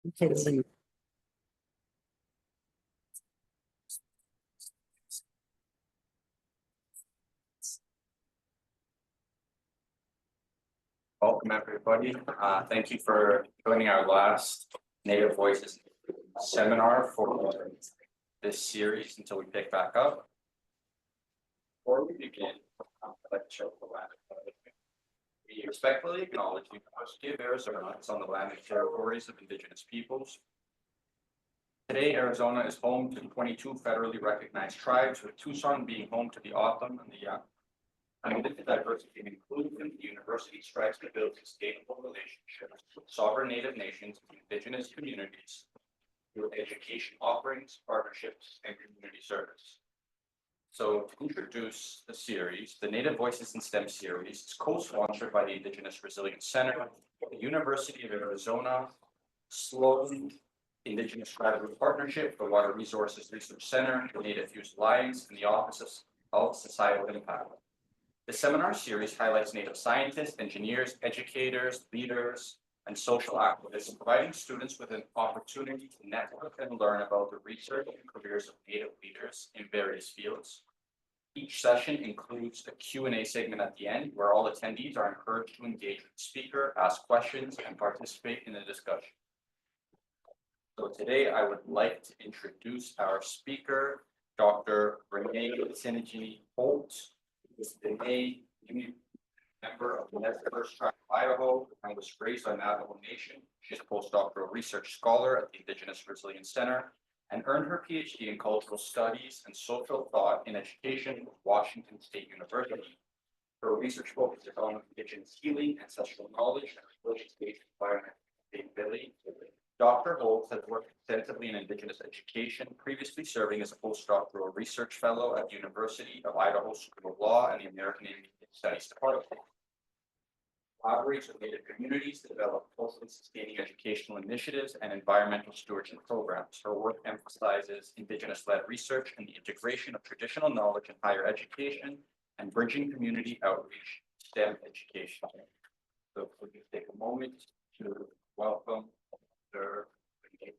Welcome, everybody. Thank you for joining our last Native Voices seminar for this series until we pick back up. Before we begin, I'd like to show the land. We respectfully acknowledge the University of Arizona is on the land and territories of Indigenous peoples. Today, Arizona is home to 22 federally recognized tribes, with Tucson being home to the O'odham and the Yaqui. Amid the diversity and inclusion, the university strives to build sustainable relationships with sovereign Native nations and Indigenous communities through education offerings, partnerships, and community service. So to introduce the series, the Native Voices in STEM series is co-sponsored by the Indigenous Resilience Center, the University of Arizona, Sloan Indigenous Graduate Partnership, the Water Resources Research Center, the Native-FEWSS Alliance, and the Office of Societal Impact. The seminar series highlights Native scientists, engineers, educators, leaders, and social activists, providing students with an opportunity to network and learn about the research and careers of Native leaders in various fields. Each session includes a Q&A segment at the end, where all attendees are encouraged to engage with the speaker, ask questions, and participate in the discussion. So today I would like to introduce our speaker, Dr. Renee Tsinigine Holt, who is the Diné member of the Nez Perce tribe of Idaho and was raised on Navajo Nation. She's a postdoctoral research scholar at the Indigenous Resilience Center and earned her Ph.D. in cultural studies and social thought in education with Washington State University. Her research focuses on Indigenous healing, ancestral knowledge, and resilience-based environmental sustainability. Dr. Holt has worked extensively in Indigenous education, previously serving as a postdoctoral research fellow at the University of Idaho School of Law and the American Indian Studies Department. Collaborates with Native communities to develop culturally sustaining educational initiatives and environmental stewardship programs. Her work emphasizes Indigenous-led research and the integration of traditional knowledge in higher education and bridging community outreach STEM education. So if we can take a moment to welcome Dr. Renee.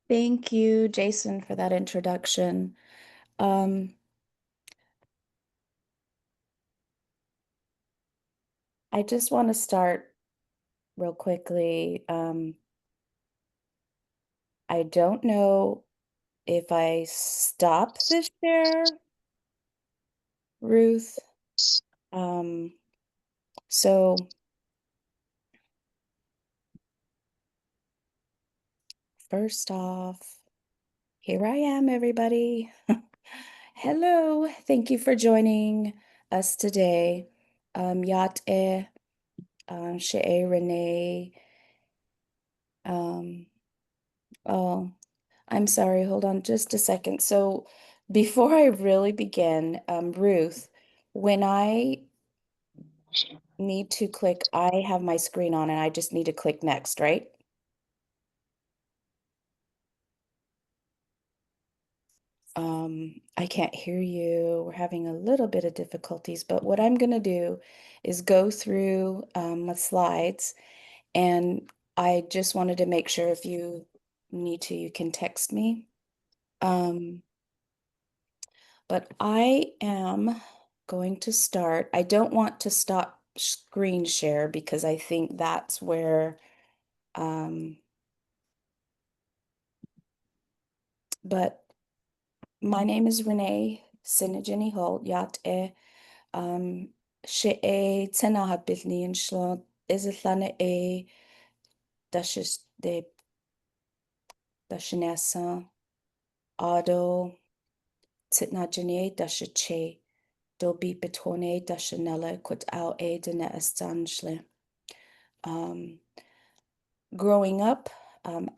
Thank you, Jason, for that introduction. I just want to start real quickly. I don't know if I stop the share, Ruth. So first off, here I am, everybody. Hello, thank you for joining us today. Yate, She'e Renee. Oh, I'm sorry, hold on just a second. So before I really begin, Ruth, when I need to click, I have my screen on and I just need to click next, right? I can't hear you. We're having a little bit of difficulties, but what I'm going to do is go through my slides, and I just wanted to make sure if you need to, you can text me. But I am going to start. I don't want to stop screen share because I think that's where, but my name is Renee Tsinigine Holt, Yate, She'e Tsinigine in Shlon, Islana e Dashis de Dashinessa, Ado, Tsinigine Dashiche, do Bįįh'bitoo'ni Dashinella Kut Au e Diné Estanschle. Growing up,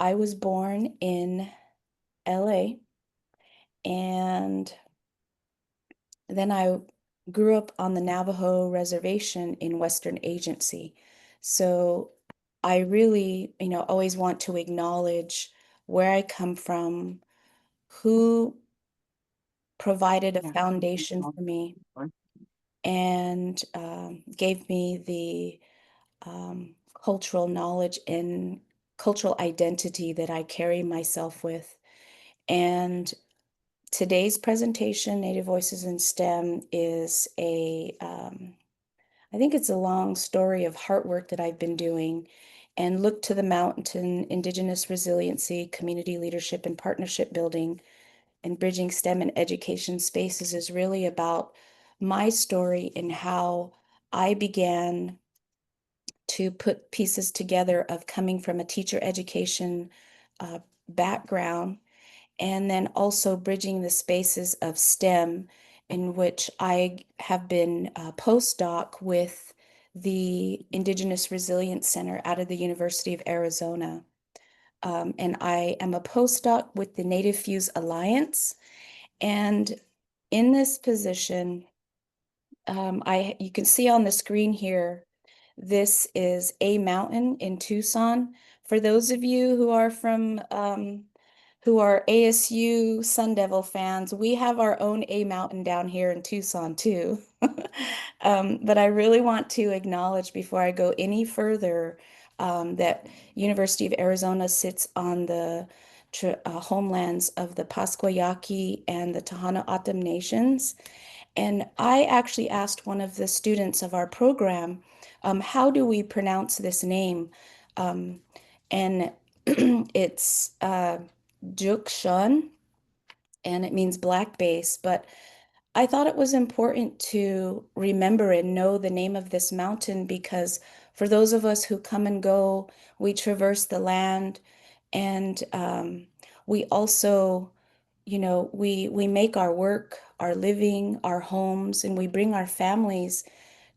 I was born in LA, and then I grew up on the Navajo reservation in Western Agency. So I really, always want to acknowledge where I come from, who provided a foundation for me and gave me the cultural knowledge and cultural identity that I carry myself with. And today's presentation, Native Voices in STEM, is I think it's a long story of heart work that I've been doing, and Look to the Mountain, Indigenous Resiliency, Community Leadership and Partnership Building, and Bridging STEM and Education Spaces is really about my story and how I began to put pieces together of coming from a teacher education background, and then also bridging the spaces of STEM, in which I have been a postdoc with the Indigenous Resilience Center out of the University of Arizona. And I am a postdoc with the Native-FEWSS Alliance. And in this position, you can see on the screen here, this is a mountain in Tucson. For those of you who are from who are ASU Sun Devil fans, we have our own A mountain down here in Tucson too. But I really want to acknowledge before I go any further that University of Arizona sits on the homelands of the Pasquayaqui and the Tohono O'odham nations. And I actually asked one of the students of our program, how do we pronounce this name? And it's Jukshan, and it means black base. But I thought it was important to remember and know the name of this mountain, because for those of us who come and go, we traverse the land, and we also, we make our work, our living, our homes, and we bring our families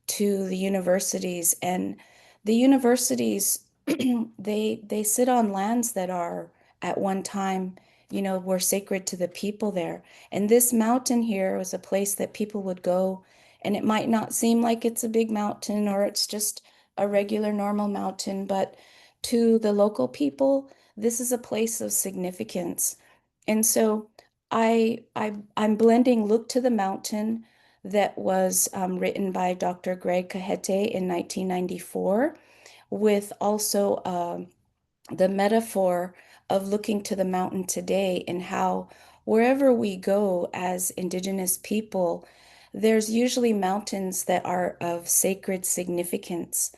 to the universities. And the universities, they sit on lands that are at one time, were sacred to the people there. And this mountain here was a place that people would go, and it might not seem like it's a big mountain or it's just a regular normal mountain, but to the local people, this is a place of significance. And so I'm blending Look to the Mountain, that was written by Dr. Greg Cajete in 1994, with also the metaphor of looking to the mountain today, and how wherever we go as Indigenous people, there's usually mountains that are of sacred significance.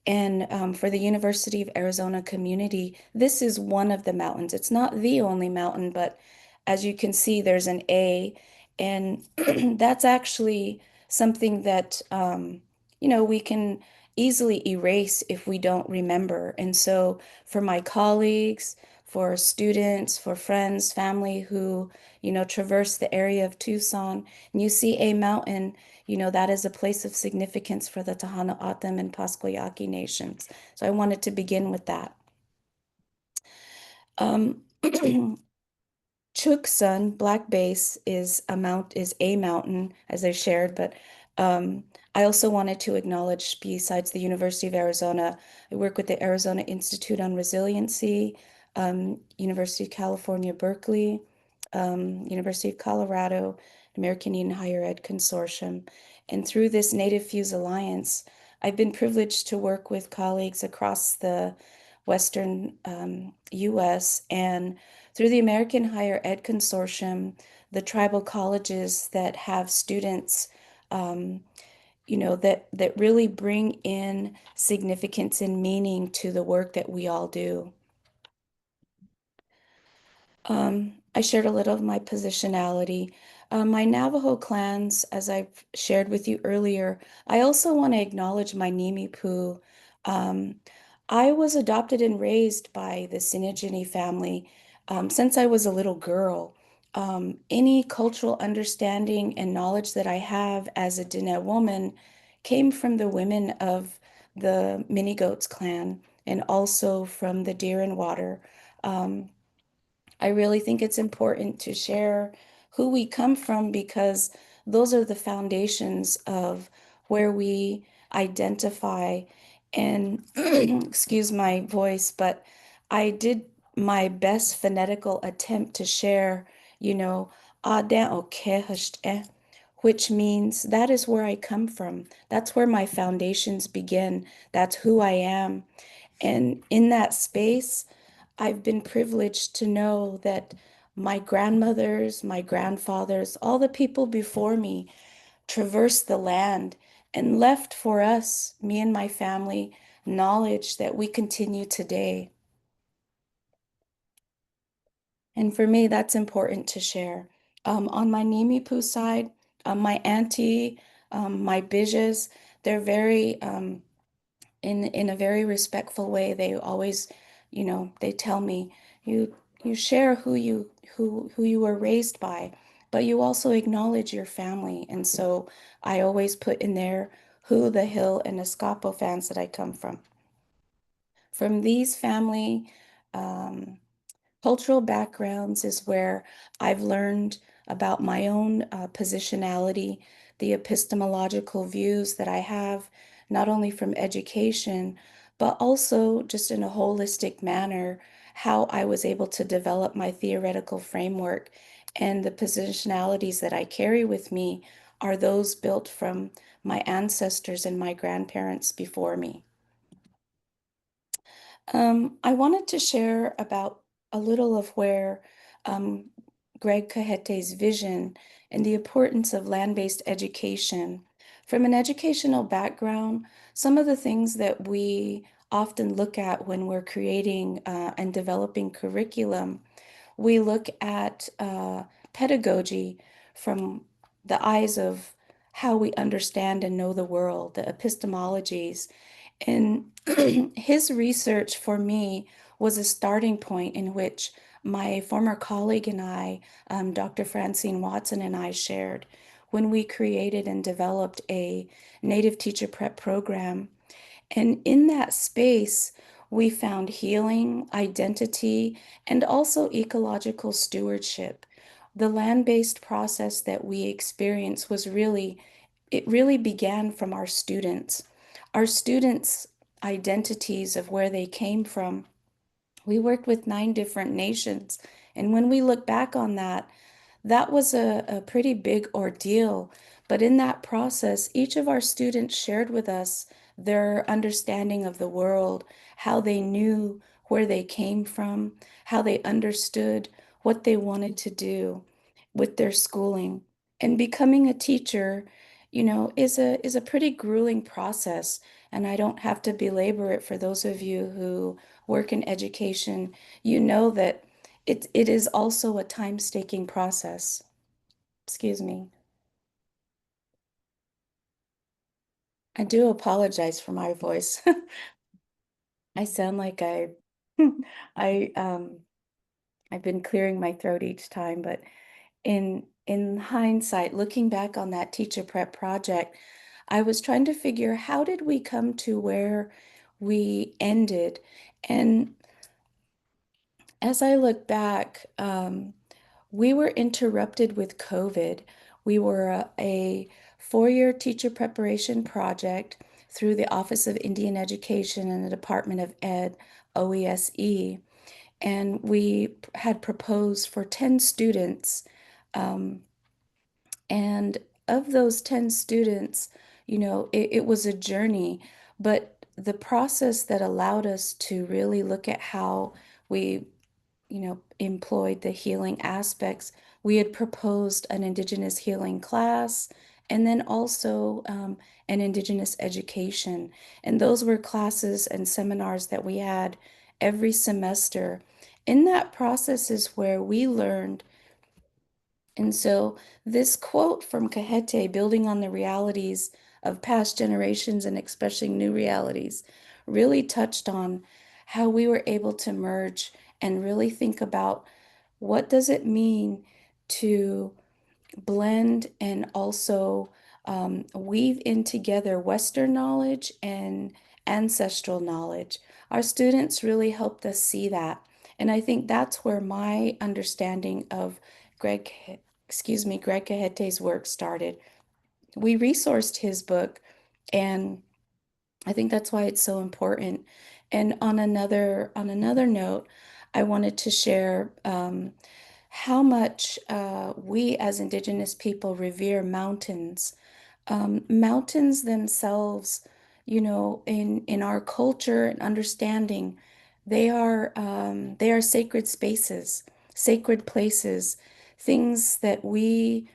And for the University of Arizona community, this is one of the mountains. It's not the only mountain, but as you can see, there's an A, and that's actually something that, we can easily erase if we don't remember. And so for my colleagues, for students, for friends, family who, traverse the area of Tucson, and you see a mountain, that is a place of significance for the Tohono O'odham and Pasquayaqui nations. So I wanted to begin with that. Chuksun, Black Base, is a mountain, as I shared, but I also wanted to acknowledge, besides the University of Arizona, I work with the Arizona Institute on Resiliency, University of California, Berkeley, University of Colorado, American Indian Higher Ed Consortium. And through this Native-FEWSS Alliance, I've been privileged to work with colleagues across the Western US, and through the American Higher Ed Consortium, the tribal colleges that have students, that really bring in significance and meaning to the work that we all do. I shared a little of my positionality. My Navajo clans, as I've shared with you earlier, I also want to acknowledge my Nimipu. I was adopted and raised by the Tsinigine family since I was a little girl. Any cultural understanding and knowledge that I have as a Diné woman came from the women of the Mini Goats clan, and also from the Deer and Water. I really think it's important to share who we come from, because those are the foundations of where we identify. And excuse my voice, but I did my best phonetical attempt to share, you know, aden o kehashte, which means that is where I come from. That's where my foundations begin. That's who I am. And in that space, I've been privileged to know that my grandmothers, my grandfathers, all the people before me traversed the land and left for us, me and my family, knowledge that we continue today. And for me, that's important to share. On my Nimipu side, my auntie, my Bijas, they're very in a very respectful way. They always, they tell me you share who you were raised by, but you also acknowledge your family. And so I always put in there who the Hill and Escapo fans that I come from. From these family cultural backgrounds is where I've learned about my own positionality, the epistemological views that I have, not only from education, but also just in a holistic manner, how I was able to develop my theoretical framework. And the positionalities that I carry with me are those built from my ancestors and my grandparents before me. I wanted to share about a little of where um, Greg Cajete's vision and the importance of land-based education. From an educational background, some of the things that we often look at when we're creating and developing curriculum, we look at pedagogy from the eyes of how we understand and know the world, the epistemologies. And his research for me was a starting point in which my former colleague and I, Dr. Francene Watson and I shared when we created and developed a Native teacher prep program. And in that space, we found healing, identity, and also ecological stewardship. The land-based process that we experienced it really began from our students. Our students' identities of where they came from. We worked with 9 different nations. And when we look back on that, that was a pretty big ordeal. But in that process, each of our students shared with us their understanding of the world, how they knew where they came from, how they understood what they wanted to do with their schooling. And becoming a teacher, is a pretty grueling process. And I don't have to belabor it for those of you who work in education. You know that it is also a time-taking process. Excuse me. I do apologize for my voice. I sound like I I've been clearing my throat each time, but in hindsight, looking back on that teacher prep project, I was trying to figure how did we come to where we ended? And as I look back, we were interrupted with COVID. We were a 4-year teacher preparation project through the Office of Indian Education and the Department of Ed, OESE, and we had proposed for 10 students. Um, and of those 10 students, it was a journey, but the process that allowed us to really look at how we employed the healing aspects. We had proposed an Indigenous healing class and then also an Indigenous education. And those were classes and seminars that we had every semester. In that process is where we learned. And so this quote from Cajete, building on the realities of past generations and expressing new realities, really touched on how we were able to merge and really think about what does it mean to blend and also weave in together Western knowledge and ancestral knowledge. Our students really helped us see that. And I think that's where my understanding of Greg, Greg Cajete's work started. We resourced his book, and I think that's why it's so important. And on another note, I wanted to share how much we as Indigenous people revere mountains. Mountains themselves, in our culture and understanding, they are sacred spaces, sacred places, things that we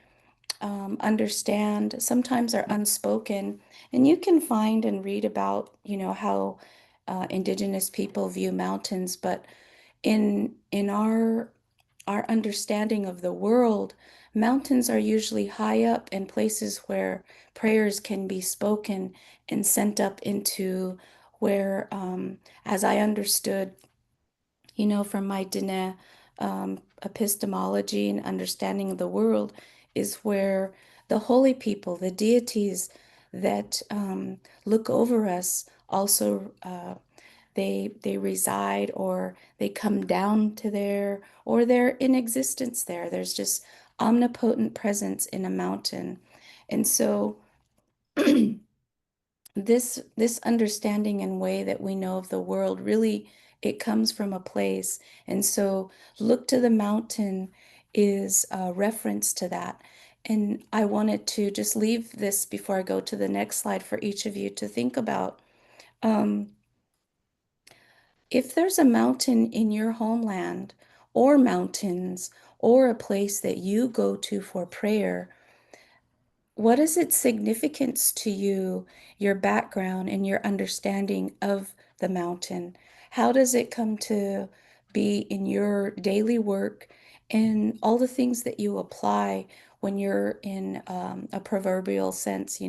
understand sometimes are unspoken. And you can find and read about, how Indigenous people view mountains, but in our understanding of the world, mountains are usually high up in places where prayers can be spoken and sent up into where, as I understood, from my Diné epistemology and understanding of the world, is where the holy people, the deities that look over us, also they reside, or they come down to there, or they're in existence there. There's just omnipotent presence in a mountain. And so this understanding and way that we know of the world, really, it comes from a place. And so look to the mountain is a reference to that. And I wanted to just leave this before I go to the next slide for each of you to think about. If there's a mountain in your homeland, or mountains, or a place that you go to for prayer, what is its significance to you, your background and your understanding of the mountain? How does it come to be in your daily work and all the things that you apply when you're in a proverbial sense,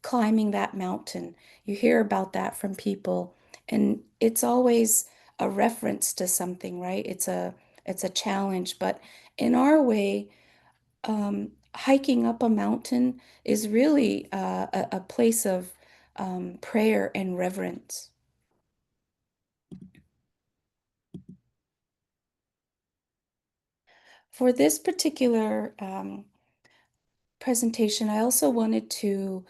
climbing that mountain? You hear about that from people, and it's always a reference to something, right? It's a challenge, but in our way, hiking up a mountain is really a place of prayer and reverence. For this particular presentation, I also wanted to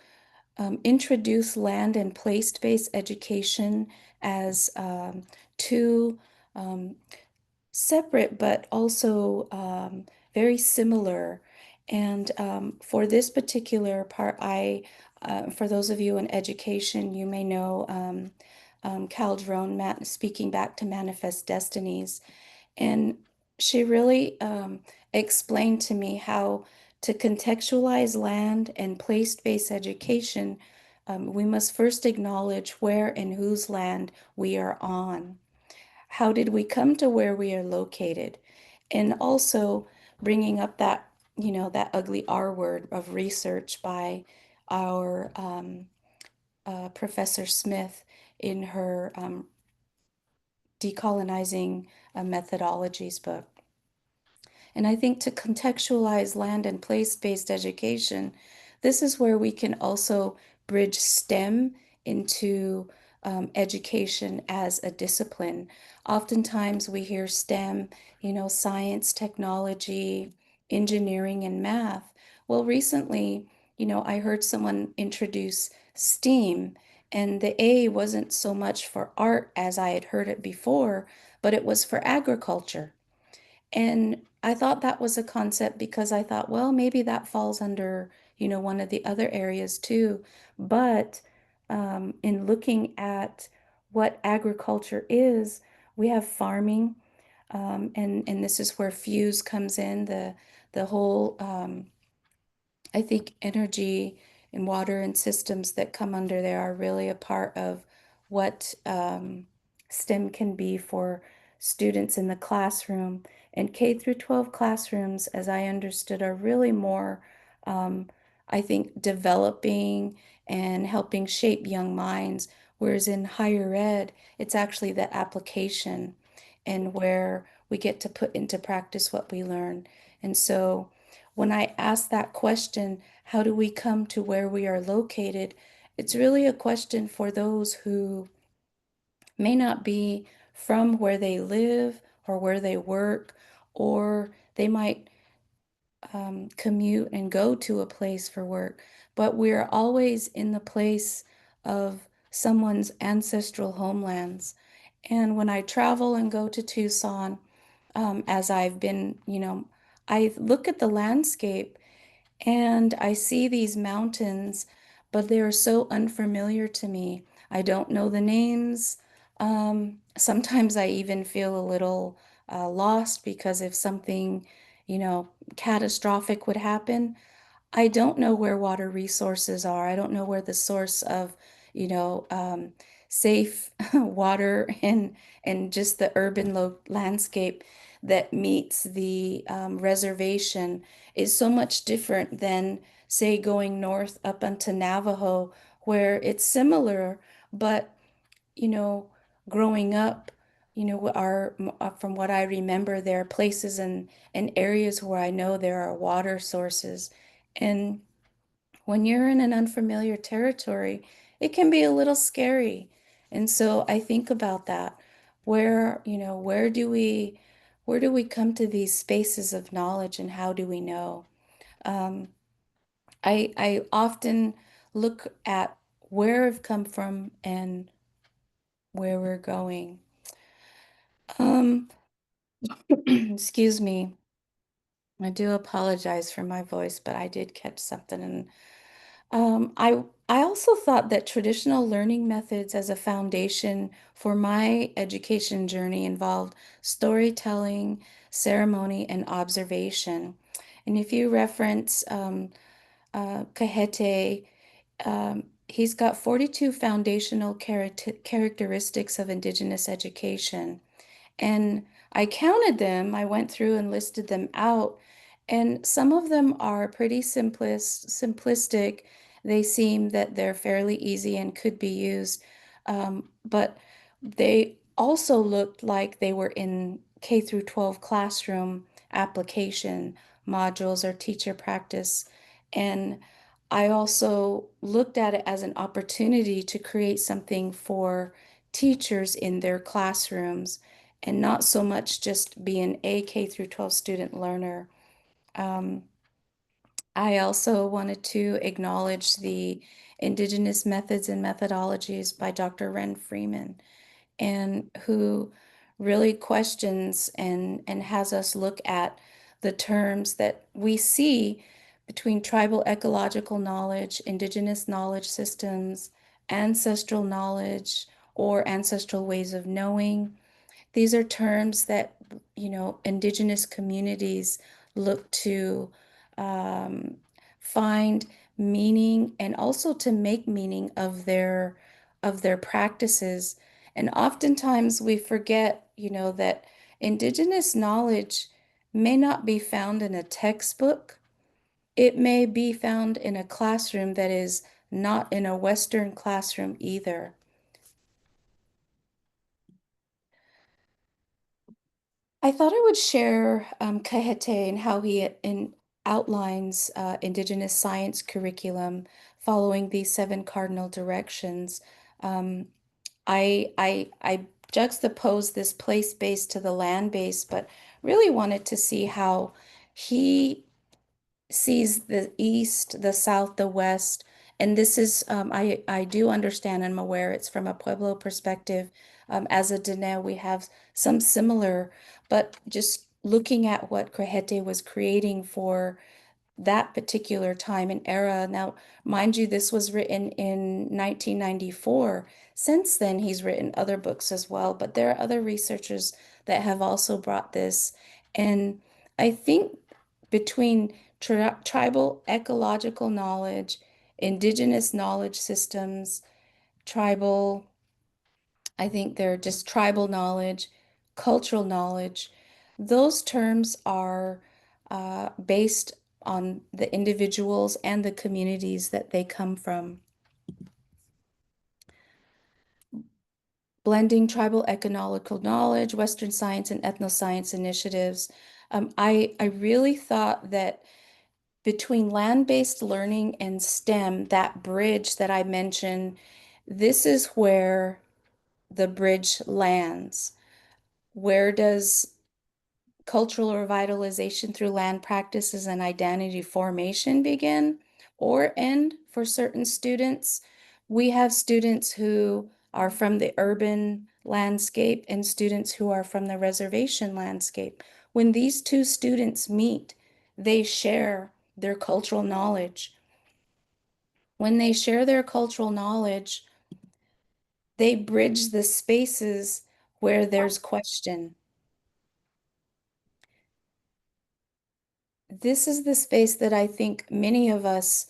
introduce land and place-based education as two separate but also very similar. And for this particular part, for those of you in education, you may know Cal Drone, speaking back to Manifest Destinies. And she really explained to me how to contextualize land and place-based education. We must first acknowledge where and whose land we are on. How did we come to where we are located? And also bringing up that, that ugly R word of research by our Professor Smith in her Decolonizing Methodologies book. And I think to contextualize land and place-based education, this is where we can also bridge STEM into education as a discipline. Oftentimes we hear STEM, science, technology, engineering, and math. Well, recently, I heard someone introduce STEAM, and the A wasn't so much for art as I had heard it before, but it was for agriculture. And I thought that was a concept because I thought, well, maybe that falls under, one of the other areas too. But in looking at what agriculture is, we have farming, and this is where FEWSS comes in, the whole I think energy and water and systems that come under there are really a part of what STEM can be for students in the classroom. And K through 12 classrooms, as I understood, are really more, I think, developing and helping shape young minds. Whereas in higher ed, it's actually the application and where we get to put into practice what we learn. And so when I ask that question, how do we come to where we are located? It's really a question for those who may not be from where they live or where they work, or they might commute and go to a place for work, but we're always in the place of someone's ancestral homelands. And when I travel and go to Tucson, as I've been, I look at the landscape and I see these mountains, but they are so unfamiliar to me. I don't know the names. Sometimes I even feel a little lost because if something, catastrophic would happen, I don't know where water resources are. I don't know where the source of, you know, um, safe water and just the urban landscape that meets the reservation is so much different than, say, going north up onto Navajo, where it's similar, but you know, growing up, from what I remember, there are places and areas where I know there are water sources. And when you're in an unfamiliar territory, it can be a little scary. And so I think about that. Where do we come to these spaces of knowledge and how do we know? Um, I often look at where I've come from and where we're going. Um, excuse me. I do apologize for my voice, but I did catch something. And I also thought that traditional learning methods as a foundation for my education journey involved storytelling, ceremony, and observation. And if you reference Kahete, he's got 42 foundational characteristics of Indigenous education. And I counted them, I went through and listed them out, and some of them are pretty simplistic. They seem that they're fairly easy and could be used, but they also looked like they were in K through 12 classroom application modules or teacher practice. And I also looked at it as an opportunity to create something for teachers in their classrooms and not so much just be an A K through 12 student learner. Um, I also wanted to acknowledge the Indigenous Methods and Methodologies by Dr. Ren Freeman, and who really questions and has us look at the terms that we see between tribal ecological knowledge, Indigenous knowledge systems, ancestral knowledge, or ancestral ways of knowing. These are terms that, Indigenous communities look to um, find meaning and also to make meaning of their practices. And oftentimes we forget, that Indigenous knowledge may not be found in a textbook. It may be found in a classroom that is not in a Western classroom either. I thought I would share Kahete and how he outlines Indigenous science curriculum following these seven cardinal directions. Um, I juxtaposed this place-based to the land-based, but really wanted to see how he sees the east, the south, the west, and this is I do understand and I'm aware it's from a Pueblo perspective. As a Diné, we have some similar, but just looking at what Crejete was creating for that particular time and era. Now, mind you, this was written in 1994. Since then, he's written other books as well, but there are other researchers that have also brought this. And I think between tribal ecological knowledge, indigenous knowledge systems, tribal, I think they're just tribal knowledge, cultural knowledge. Those terms are based on the individuals and the communities that they come from. Blending tribal economical knowledge, Western science, and ethnoscience initiatives. I really thought that between land-based learning and STEM, that bridge that I mentioned, this is where the bridge lands. Where does cultural revitalization through land practices and identity formation begin or end for certain students? We have students who are from the urban landscape and students who are from the reservation landscape. When these two students meet, they share their cultural knowledge. When they share their cultural knowledge, they bridge the spaces where there's question. This is the space that I think many of us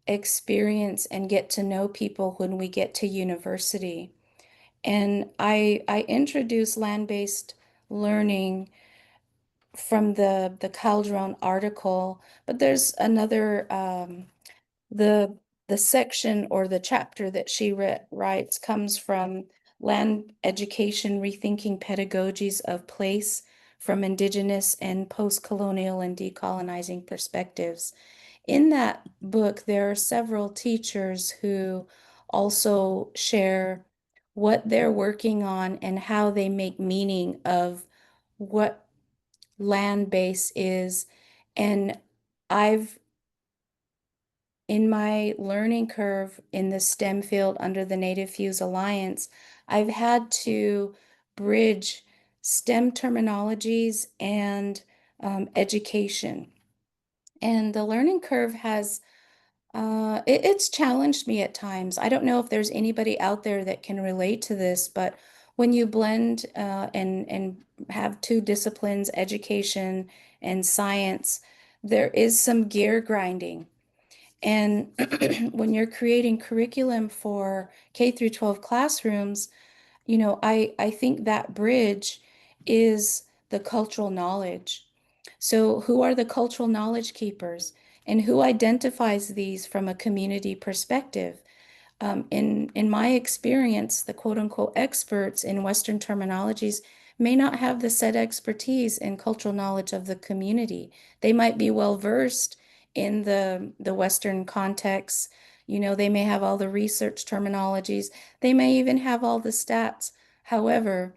experience and get to know people when we get to university. And I introduce land-based learning from the Calderon article, but there's another the section or the chapter that she writes comes from Land Education Rethinking Pedagogies of Place from Indigenous and Post-Colonial and Decolonizing Perspectives. In that book, there are several teachers who also share what they're working on and how they make meaning of what land base is. And I've, in my learning curve in the STEM field under the Native-FEWSS Alliance, I've had to bridge STEM terminologies and education. And the learning curve has it's challenged me at times. I don't know if there's anybody out there that can relate to this, but when you blend and have two disciplines, education and science, there is some gear grinding. And when you're creating curriculum for K through 12 classrooms, you know, I think that bridge is the cultural knowledge. So who are the cultural knowledge keepers and who identifies these from a community perspective? In my experience, the quote unquote experts in Western terminologies may not have the said expertise in cultural knowledge of the community. They might be well versed in the Western context. You know, they may have all the research terminologies. They may even have all the stats. However,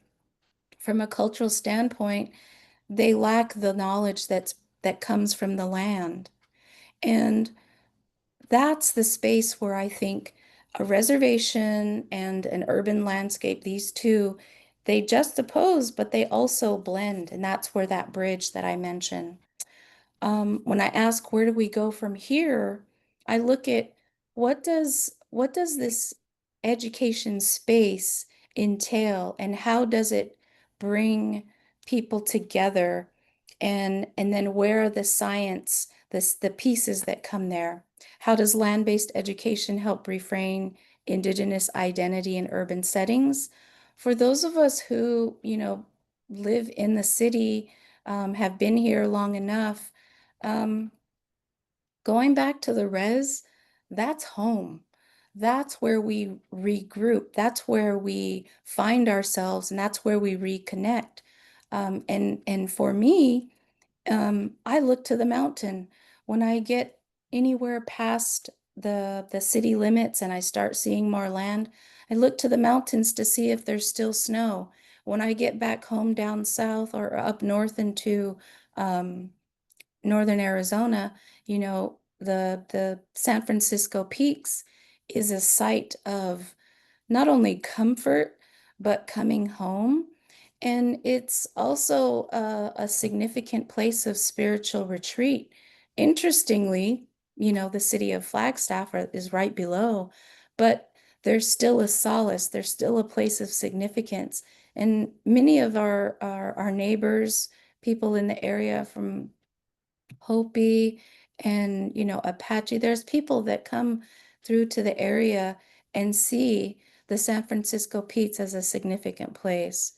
from a cultural standpoint, they lack the knowledge that comes from the land. And that's the space where I think a reservation and an urban landscape, these two, they juxtapose, but they also blend. And that's where that bridge that I mentioned. When I ask where do we go from here, I look at what does this education space entail and how does it bring people together and then where are the science, the pieces that come there? How does land-based education help reframe Indigenous identity in urban settings? For those of us who, you know, live in the city, have been here long enough, um, going back to the res, that's home. That's where we regroup. That's where we find ourselves, and that's where we reconnect. And for me, I look to the mountain when I get anywhere past the city limits and I start seeing more land. I look to the mountains to see if there's still snow. When I get back home down south or up north into um, northern Arizona, you know, the San Francisco Peaks is a site of not only comfort, but coming home. And it's also a significant place of spiritual retreat. Interestingly, you know, the city of Flagstaff is right below, but there's still a solace, there's still a place of significance. And many of our neighbors, people in the area from Hopi and, you know, Apache. There's people that come through to the area and see the San Francisco Peaks as a significant place.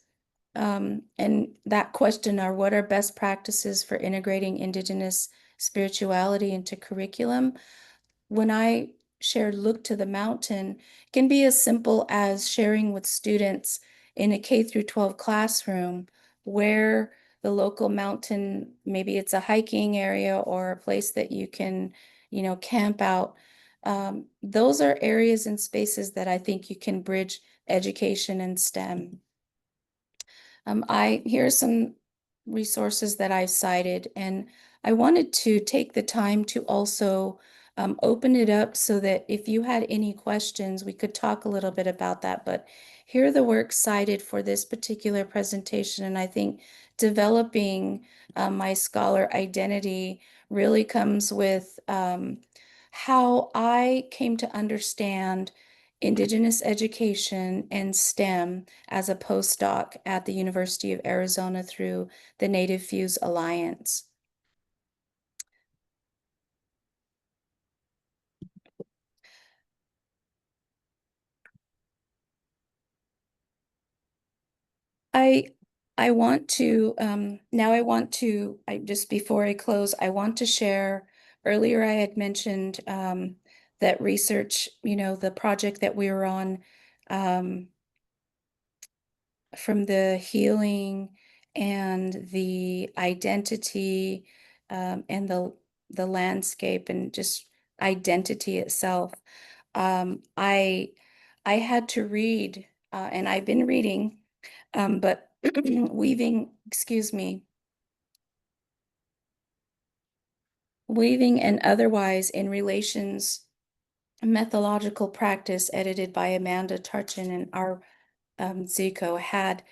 And that question are what are best practices for integrating Indigenous spirituality into curriculum? When I shared Look to the Mountain, it can be as simple as sharing with students in a K through 12 classroom where the local mountain, maybe it's a hiking area or a place that you can, you know, camp out. Those are areas and spaces that I think you can bridge education and STEM. Here are some resources that I've cited, and I wanted to take the time to also open it up so that if you had any questions, we could talk a little bit about that. But here are the works cited for this particular presentation. And I think developing my scholar identity really comes with how I came to understand Indigenous education and STEM as a postdoc at the University of Arizona through the Native-FEWSS Alliance. I I want to now I just before I close, I want to share earlier I had mentioned that research, the project that we were on um, from the healing and the identity and the landscape and just identity itself. I had to read, and I've been reading, but weaving and otherwise in relations, methodological practice edited by Amanda Tarchin and our Zico had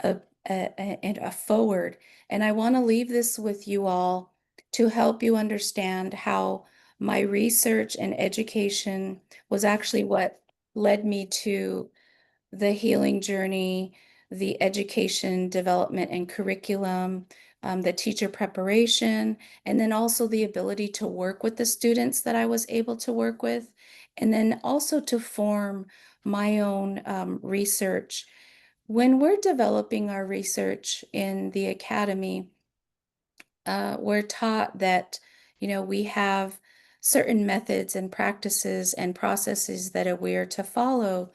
a, a forward. And I want to leave this with you all to help you understand how my research and education was actually what led me to the healing journey, the education, development, and curriculum, the teacher preparation, and then also the ability to work with the students that I was able to work with, and then also to form my own research. When we're developing our research in the academy, we're taught that, we have certain methods and practices and processes that we're to follow,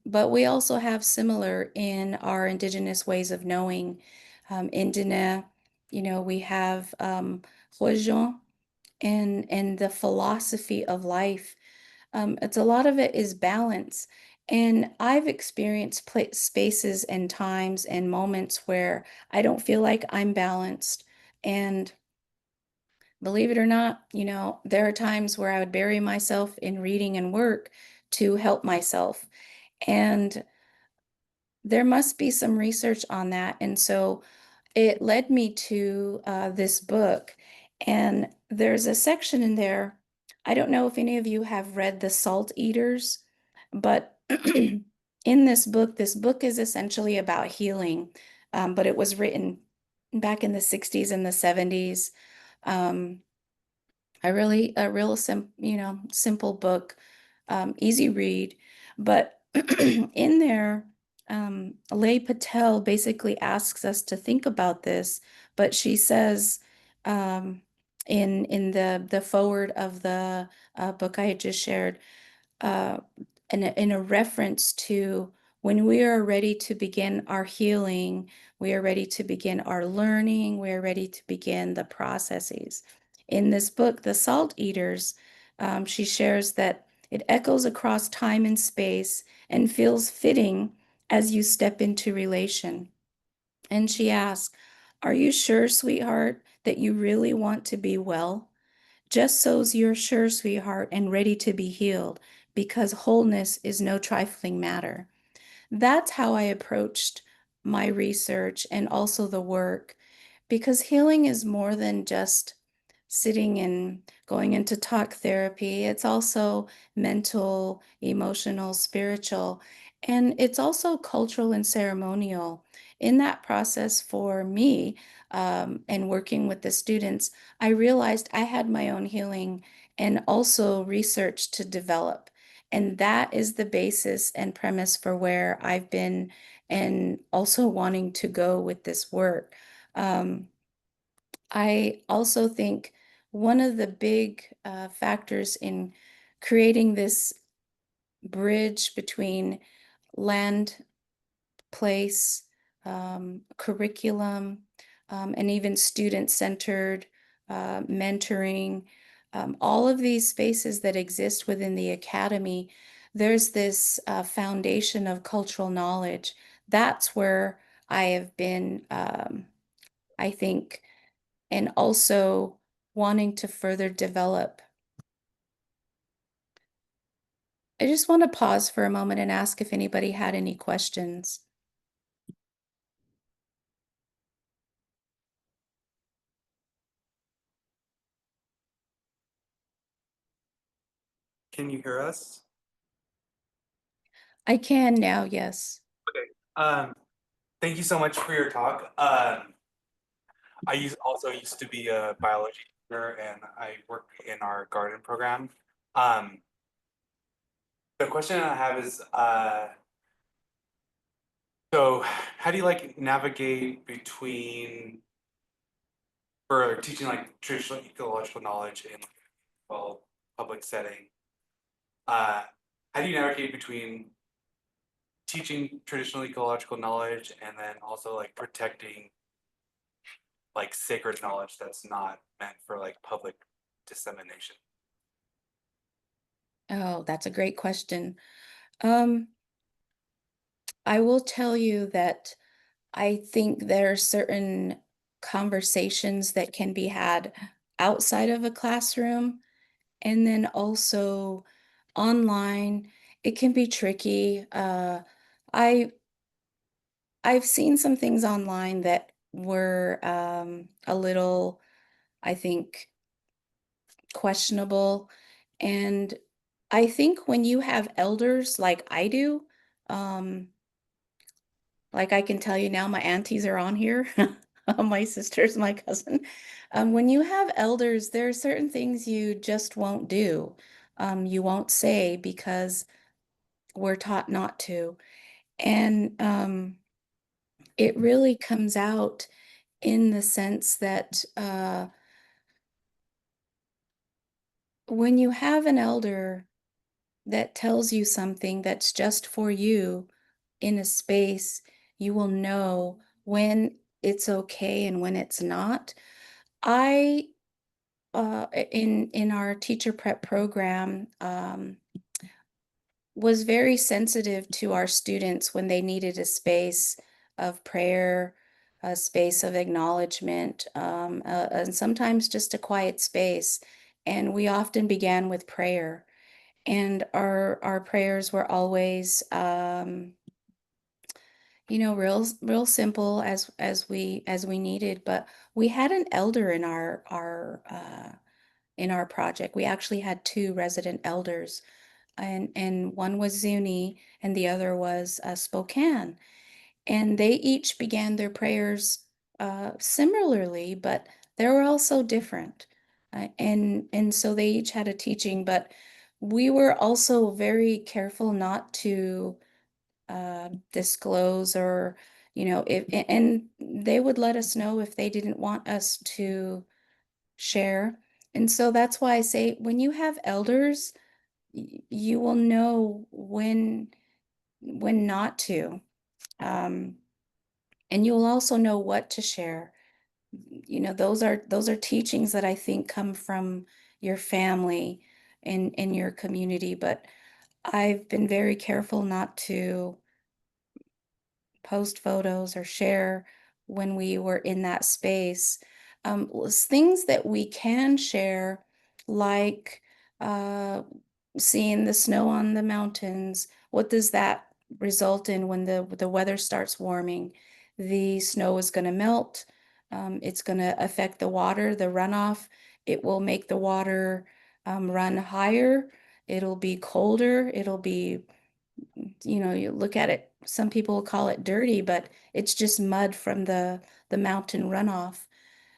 but we also have similar in our Indigenous ways of knowing. In Diné, we have Huajon and the philosophy of life. It's a lot of it is balance. And I've experienced spaces and times and moments where I don't feel like I'm balanced. And believe it or not, there are times where I would bury myself in reading and work to help myself. And there must be some research on that. And so it led me to this book. And there's a section in there. I don't know if any of you have read The Salt Eaters, but in this book is essentially about healing, but it was written back in the 60s and the 70s. Um, a real simple book, easy read. But in there, Lay Patel basically asks us to think about this, but she says in the forward of the book I had just shared, uh, in a reference to when we are ready to begin our healing, we are ready to begin our learning, we are ready to begin the processes. In this book, The Salt Eaters, she shares that it echoes across time and space and feels fitting as you step into relation. And she asks, "Are you sure, sweetheart, that you really want to be well? Just so's you're sure, sweetheart, and ready to be healed, because wholeness is no trifling matter." That's how I approached my research and also the work, because healing is more than just sitting and going into talk therapy. It's also mental, emotional, spiritual, and it's also cultural and ceremonial. In that process for me, and working with the students, I realized I had my own healing and also research to develop. And that is the basis and premise for where I've been and also wanting to go with this work. I also think one of the big factors in creating this bridge between land, place, curriculum, and even student-centered mentoring, all of these spaces that exist within the academy, there's this foundation of cultural knowledge. That's where I have been, I think, and also wanting to further develop just want to pause for a moment and ask if anybody had any questions. Can you hear us? I can now, yes. Okay. Thank you so much for your talk. I also used to be a biology teacher, and I work in our garden program. The question I have is, so how do you like navigate between, for teaching like traditional ecological knowledge in public setting? How do you navigate between teaching traditional ecological knowledge and then also like protecting like sacred knowledge that's not meant for like public dissemination? Oh, that's a great question. Um, I will tell you that I think there are certain conversations that can be had outside of a classroom, and then also online. It can be tricky. I I've seen some things online that were a little, I think, questionable. And I think when you have elders like I do, um, like I can tell you now, my aunties are on here, my sisters, my cousin. When you have elders, there are certain things you just won't do. You won't say because we're taught not to. And it really comes out in the sense that when you have an elder that tells you something that's just for you in a space, you will know when it's okay and when it's not. I in our teacher prep program was very sensitive to our students when they needed a space of prayer, a space of acknowledgement, and sometimes just a quiet space. And we often began with prayer, and our prayers were always real simple as we needed. But we had an elder in our project. We actually had two resident elders, and one was Zuni and the other was Spokane. And they each began their prayers similarly, but they were also different. And so they each had a teaching, but we were also very careful not to disclose, or if and they would let us know if they didn't want us to share. And so that's why I say when you have elders, you will know when not to. Um, and you'll also know what to share. Those are teachings that I think come from your family and in your community. But I've been very careful not to post photos or share when we were in that space. Things that we can share, like seeing the snow on the mountains. What does that result in when the weather starts warming? The snow is going to melt. It's going to affect the water, the runoff. It will make the water run higher. It'll be colder. It'll be, you look at it, some people call it dirty, but it's just mud from the mountain runoff.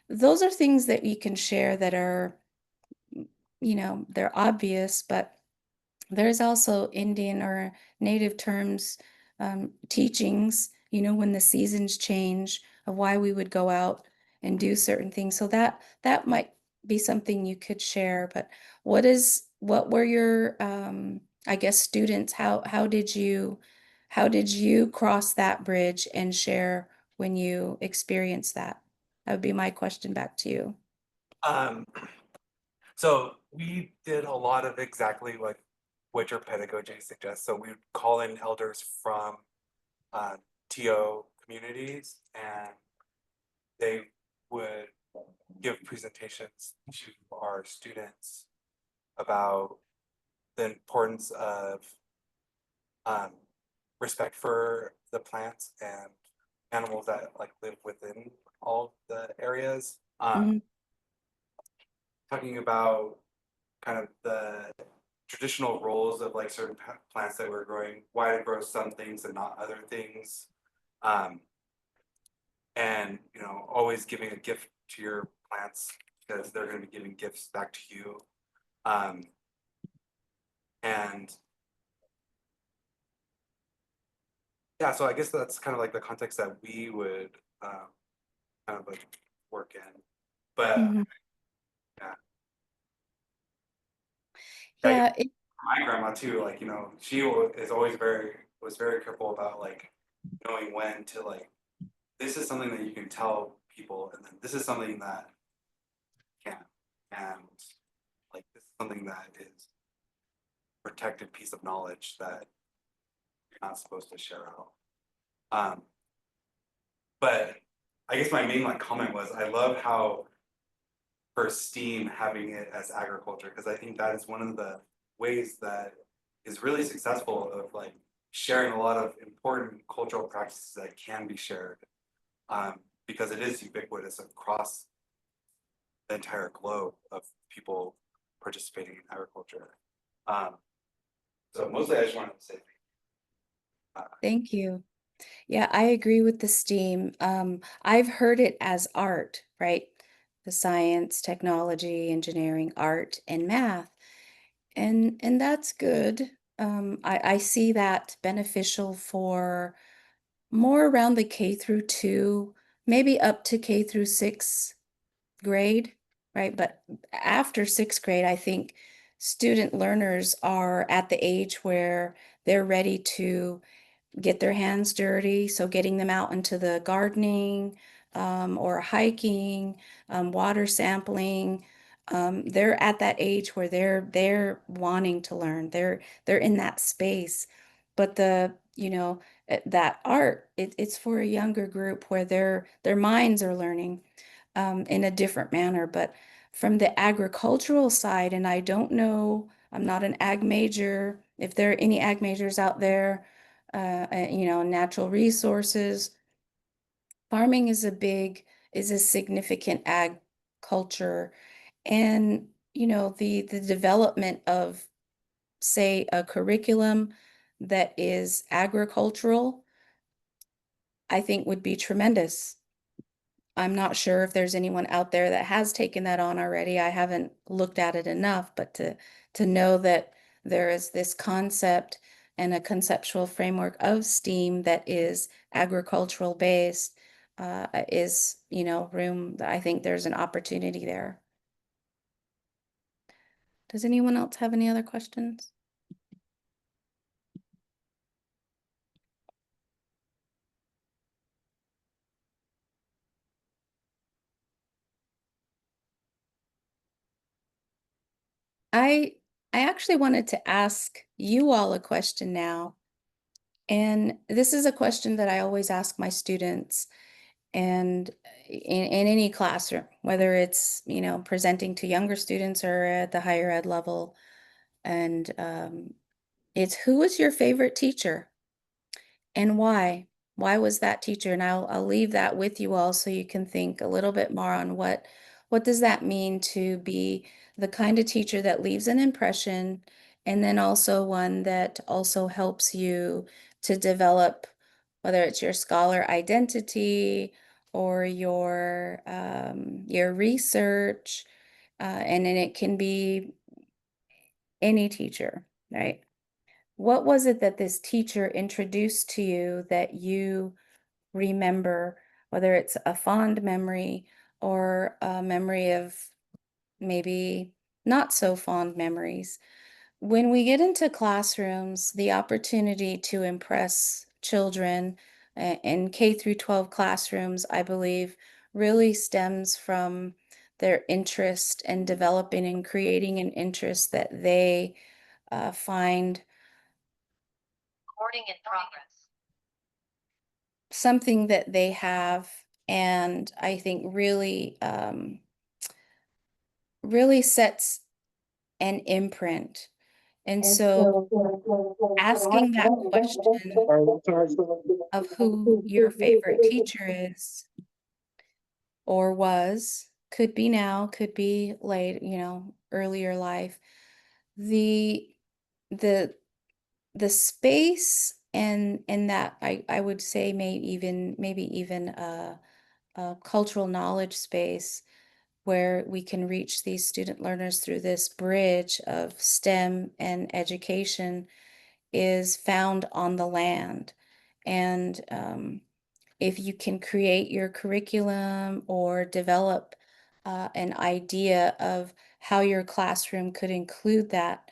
Those are things that you can share that are, they're obvious, but there's also Indian or Native terms, teachings, when the seasons change, of why we would go out and do certain things. So that might be something you could share. But what were your, I guess, students, how did you cross that bridge and share when you experienced that? That would be my question back to you. So we did a lot of exactly like what your pedagogy suggests. So we would call in elders from TO communities, and they would give presentations to our students about the importance of respect for the plants and animals that like live within all the areas. Mhm. Talking about kind of the traditional roles of like certain plants that we're growing, why to grow some things and not other things. And you know, always giving a gift to your plants because they're going to be giving gifts back to you. And yeah, so I guess that's kind of like the context that we would kind of like work in. But Mhm. yeah, Yeah, it, my grandma too, like, you know, she is always was very careful about like knowing when to like, this is something that you can tell people, and then this is something that you can't. And like, this is something that is protected piece of knowledge that you're not supposed to share out. But I guess my main like comment was I love how for STEAM having it as agriculture, because I think that is one of the ways that is really successful of like sharing a lot of important cultural practices that can be shared, because it is ubiquitous across the entire globe of people participating in agriculture. So mostly I just wanted to say thank you. Yeah, I agree with the STEAM. I've heard it as art, right? The science, technology, engineering, art, and math. And that's good. I see that beneficial for more around the K through 2, maybe up to K through 6 grade, right? But after 6th grade, I think student learners are at the age where they're ready to get their hands dirty. So getting them out into the gardening, or hiking, water sampling. They're at that age where they're wanting to learn. They're in that space. But that art, it's for a younger group where their minds are learning in a different manner. But from the agricultural side, and I don't know, I'm not an ag major. If there are any ag majors out there, natural resources, farming is a significant ag culture. And, the development of, say, a curriculum that is agricultural, I think would be tremendous. I'm not sure if there's anyone out there that has taken that on already. I haven't looked at it enough, but to know that there is this concept and a conceptual framework of STEAM that is agricultural based, is, room that I think there's an opportunity there. Does anyone else have any other questions? I I actually wanted to ask you all a question now. And this is a question that I always ask my students, and in any classroom, whether it's, presenting to younger students or at the higher ed level. And it's, who was your favorite teacher and why? Why was that teacher? And I'll leave that with you all so you can think a little bit more on what does that mean to be the kind of teacher that leaves an impression, and then also one that also helps you to develop, whether it's your scholar identity or your research, and then it can be any teacher, right? What was it that this teacher introduced to you that you remember, whether it's a fond memory or a memory of maybe not so fond memories? When we get into classrooms, the opportunity to impress children in K through 12 classrooms, I believe, really stems from their interest and developing and creating an interest that they find Recording in progress. something that they have, and I think really sets an imprint. And so asking that question of who your favorite teacher is or was, could be now, could be late, earlier life, the the the space and that I would say maybe even a cultural knowledge space where we can reach these student learners through this bridge of STEM and education is found on the land. And if you can create your curriculum or develop an idea of how your classroom could include that,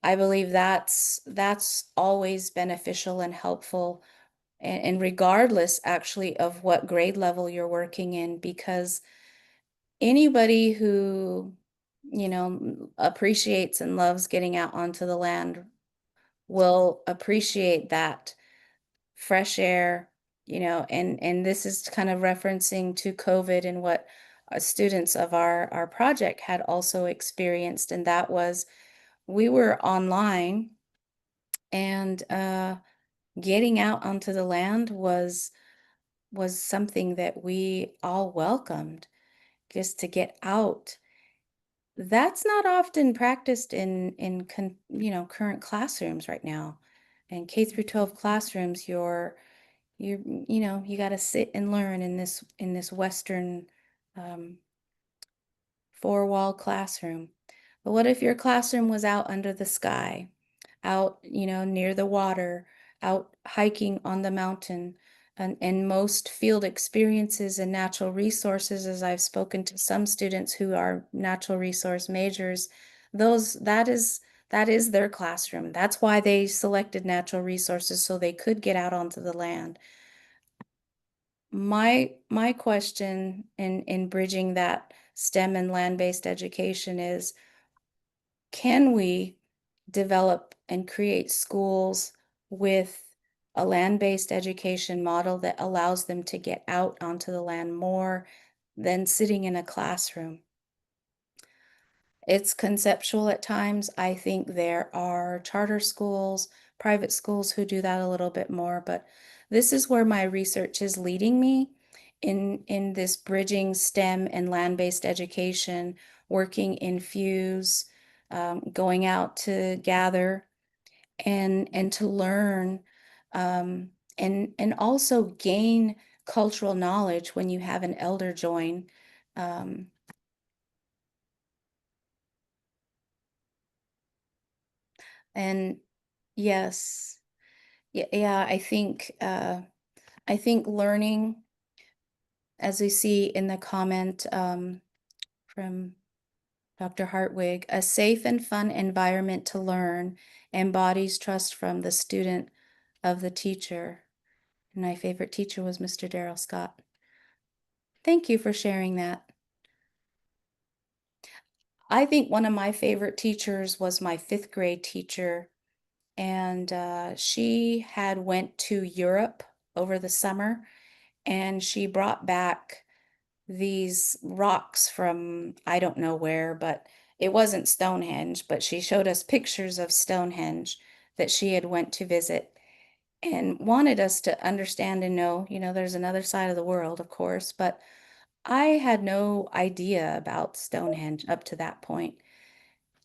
I believe that's always beneficial and helpful, and regardless actually of what grade level you're working in, because anybody who, appreciates and loves getting out onto the land will appreciate that fresh air, and this is kind of referencing to COVID and what students of our project had also experienced, and that was we were online and getting out onto the land was something that we all welcomed, just to get out. That's not often practiced in current classrooms right now. In K through 12 classrooms, you got to sit and learn in this Western um, four-wall classroom. But what if your classroom was out under the sky, out, near the water, out hiking on the mountain, and most field experiences and natural resources, as I've spoken to some students who are natural resource majors, that is their classroom. That's why they selected natural resources, so they could get out onto the land. My question in bridging that STEM and land-based education is, can we develop and create schools with a land-based education model that allows them to get out onto the land more than sitting in a classroom? It's conceptual at times. I think there are charter schools, private schools who do that a little bit more, but this is where my research is leading me in this bridging STEM and land-based education, working in FEWSS, going out to gather and to learn, and also gain cultural knowledge when you have an elder join. And yes, yeah, I think learning, as we see in the comment from Dr. Hartwig, a safe and fun environment to learn embodies trust from the student of the teacher. And my favorite teacher was Mr. Darrell Scott. Thank you for sharing that. I think one of my favorite teachers was my 5th grade teacher, and she had went to Europe over the summer, and she brought back these rocks from I don't know where, but it wasn't Stonehenge, but she showed us pictures of Stonehenge that she had went to visit and wanted us to understand and know, there's another side of the world, of course, but I had no idea about Stonehenge up to that point.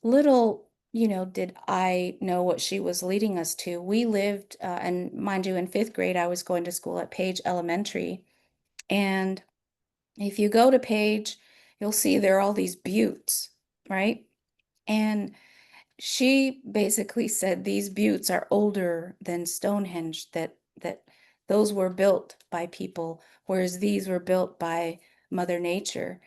Little, did I know what she was leading us to. We lived, and mind you, in 5th grade, I was going to school at Page Elementary. And if you go to Page, you'll see there are all these buttes, right? And she basically said these buttes are older than Stonehenge, that those were built by people, whereas these were built by Mother Nature.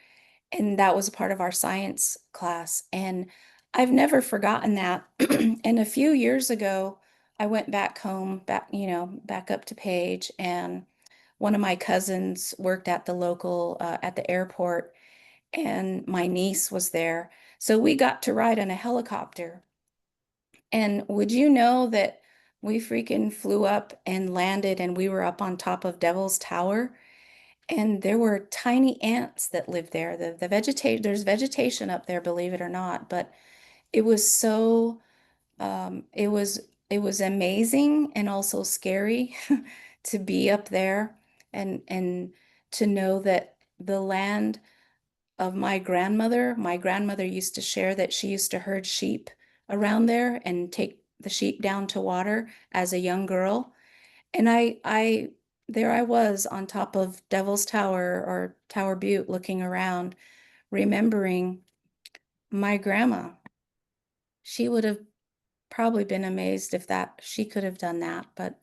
And that was a part of our science class. And I've never forgotten that. And a few years ago, I went back home, back up to Page, and one of my cousins worked at the local, at the airport, and my niece was there. So we got to ride on a helicopter. And would you know that we freaking flew up and landed, and we were up on top of Devil's Tower? And there were tiny ants that lived there. There's vegetation up there, believe it or not, but it was so It was amazing and also scary to be up there and to know that the land of my grandmother used to share that she used to herd sheep around there and take the sheep down to water as a young girl. And there I was on top of Devil's Tower or Tower Butte looking around, remembering my grandma. She would have probably been amazed if that she could have done that. But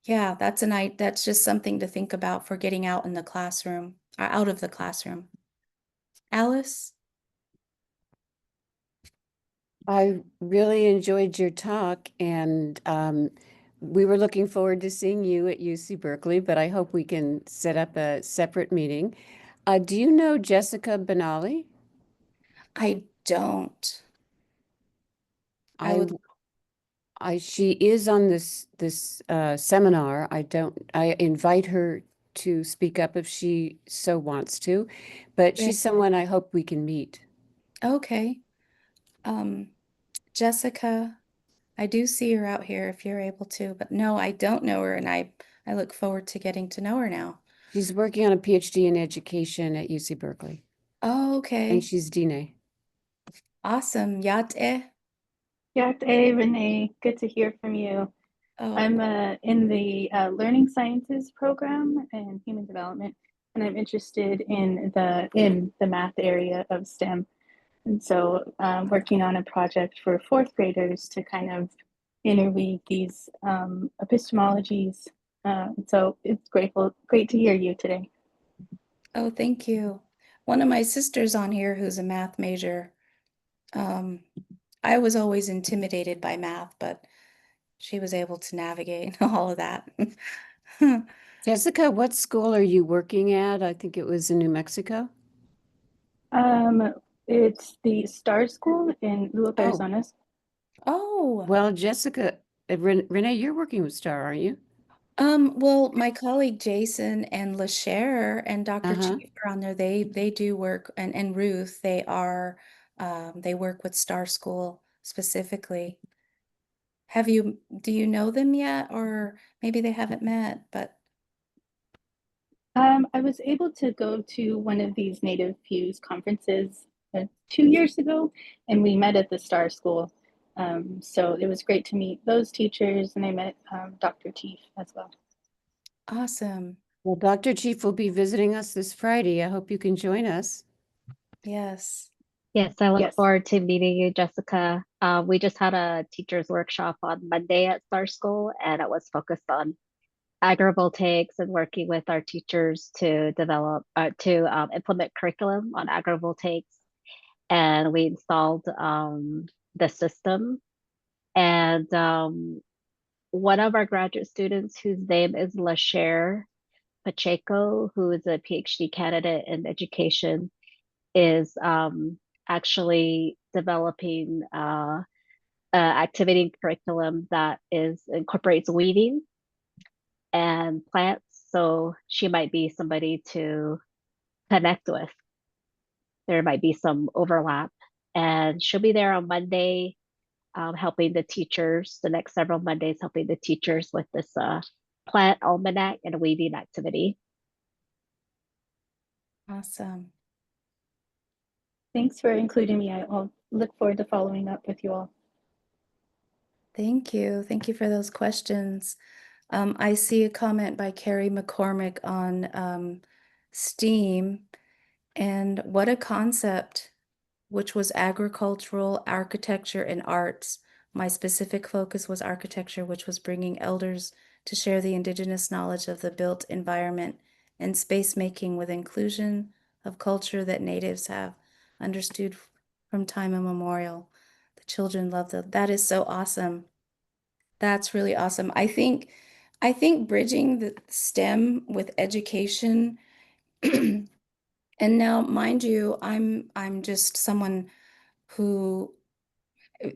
yeah, that's just something to think about for getting out in the classroom, or out of the classroom. Alice? I really enjoyed your talk, and we were looking forward to seeing you at UC Berkeley, but I hope we can set up a separate meeting. Do you know Jessica Benally? I don't. I would. She is on this seminar. I invite her to speak up if she so wants to, but she's someone I hope we can meet. Okay. Jessica, I do see her out here if you're able to, but no, I don't know her, and I look forward to getting to know her now. She's working on a Ph.D. in education at UC Berkeley, Oh, okay. and she's Diné. Awesome. Yate. Hey, Renee, good to hear from you. Oh, I'm in the Learning Sciences program and Human Development, and I'm interested in the math area of STEM. And so working on a project for fourth graders to kind of interweave these epistemologies. So it's great to hear you today. oh, thank you. One of my sisters on here who's a math major. I was always intimidated by math, but she was able to navigate all of that. Jessica, what school are you working at? I think it was in New Mexico. It's the Star School in Lubbock, Arizona. Oh, Well, Jessica, Renee, you're working with STAR, aren't you? well, my colleague Jason and LeChee and Dr. Uh-huh. Chief are on there. They do work, and Ruth, they work with Star School specifically. Do you know them yet? Or maybe they haven't met, but I was able to go to one of these Native-FEWSS conferences 2 years ago, and we met at the Star School. So it was great to meet those teachers, and I met Dr. Chief as well. awesome. Well, Dr. Chief will be visiting us this Friday. I hope you can join us. Yes. Yes, I look Yes. forward to meeting you, Jessica. We just had a teacher's workshop on Monday at Star School, and it was focused on agrivoltaics and working with our teachers to implement curriculum on agrivoltaics. And we installed the system. And one of our graduate students, whose name is LeChee Pacheco, who is a PhD candidate in education, is actually developing activity and curriculum that incorporates weeding and plants. So she might be somebody to connect with. There might be some overlap. And she'll be there on Monday, helping the teachers, the next several Mondays, helping the teachers with this plant almanac and weeding activity. Awesome. Thanks for including me. I'll look forward to following up with you all. Thank you. Thank you for those questions. I see a comment by Carrie McCormick on STEAM, and what a concept, which was agricultural, architecture, and arts. My specific focus was architecture, which was bringing elders to share the indigenous knowledge of the built environment and space making with inclusion of culture that natives have understood from time immemorial. The children love that is so awesome. That's really awesome. I think bridging the STEM with education, and now mind you, I'm just someone who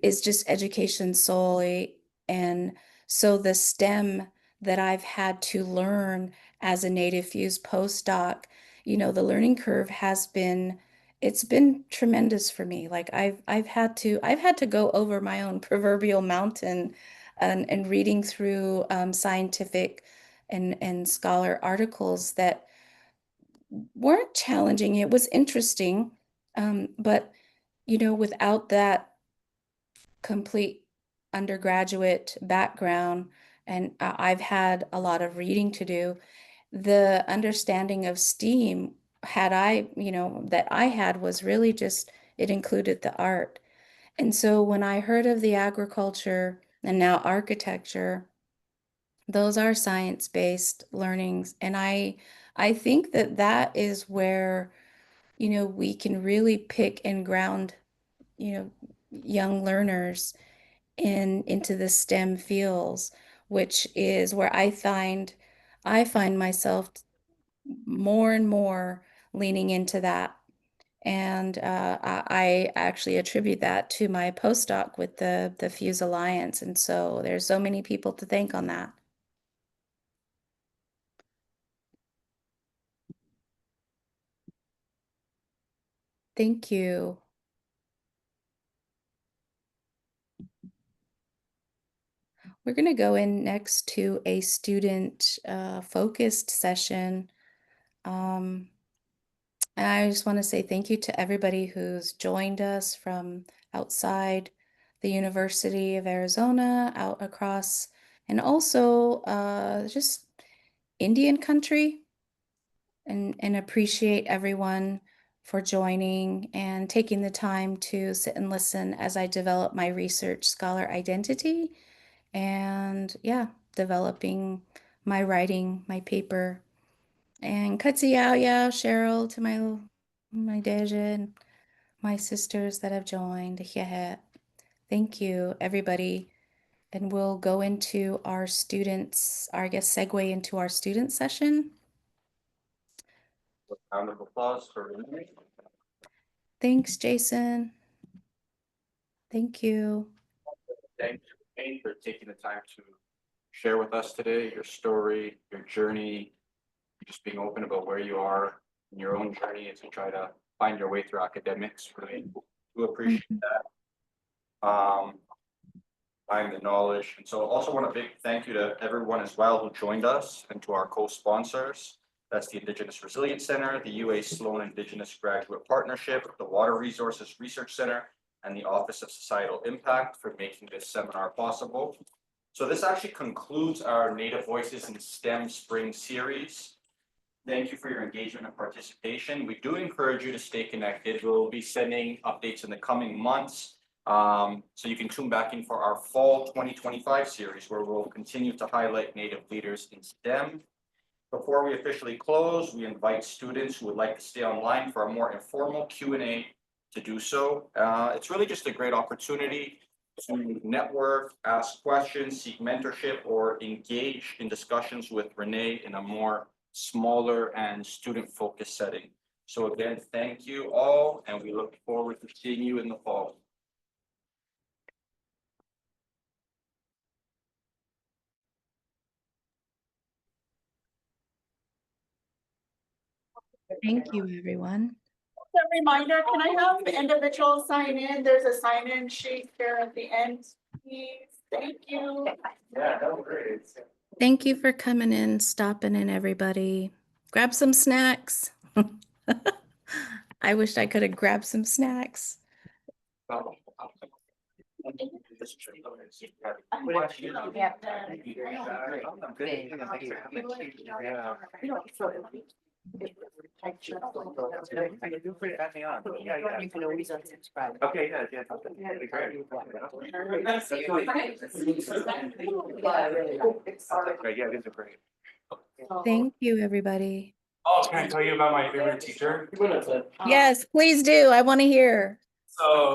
is just education solely, and so the STEM that I've had to learn as a Native-FEWSS postdoc, the learning curve has been it's been tremendous for me. Like I've had to go over my own proverbial mountain and reading through scientific and scholar articles that weren't challenging. It was interesting, but without that complete undergraduate background, and I've had a lot of reading to do, the understanding of STEAM that I had was really just, it included the art. And so when I heard of the agriculture and now architecture, those are science-based learnings. And I think that that is where, we can really pick and ground, young learners into the STEM fields, which is where I find myself more and more leaning into that. And I actually attribute that to my postdoc with the FEWSS Alliance. And so there's so many people to thank on that. Thank you. We're going to go in next to a student focused session. And I just want to say thank you to everybody who's joined us from outside the University of Arizona, out across, and also just Indian country, and appreciate everyone for joining and taking the time to sit and listen as I develop my research scholar identity and developing my writing, my paper. And Katsi Yao Yao, Cheryl, to my Deja, and my sisters that have joined. Thank you, everybody. And we'll go into our students, I guess, segue into our student session. Round of applause for Renee. Thanks, Jason. Thank you. Thank you, Renee, for taking the time to share with us today your story, your journey, just being open about where you are in your own journey as you try to find your way through academics. Really do appreciate that. Find the knowledge. And so also want a big thank you to everyone as well who joined us and to our co-sponsors. That's the Indigenous Resilience Center, the UA Sloan Indigenous Graduate Partnership, the Water Resources Research Center, and the Office of Societal Impact for making this seminar possible. So this actually concludes our Native Voices in STEM Spring series. Thank you for your engagement and participation. We do encourage you to stay connected. We'll be sending updates in the coming months. So you can tune back in for our fall 2025 series where we'll continue to highlight Native leaders in STEM. Before we officially close, we invite students who would like to stay online for a more informal Q&A to do so. It's really just a great opportunity to network, ask questions, seek mentorship, or engage in discussions with Renee in a more smaller and student-focused setting. So again, thank you all, and we look forward to seeing you in the fall. Thank you, everyone. A reminder, can I have the individuals sign in? There's a sign-in sheet here at the end, please. Thank you. Yeah, that was great. Thank you for coming in, stopping in, everybody. Grab some snacks. I wish I could have grabbed some snacks. You can always unsubscribe. Okay, yeah. That'd be great. Yeah, these are great. Thank you, everybody. Oh, can I tell you about my favorite teacher? Yes, please do. I want to hear. So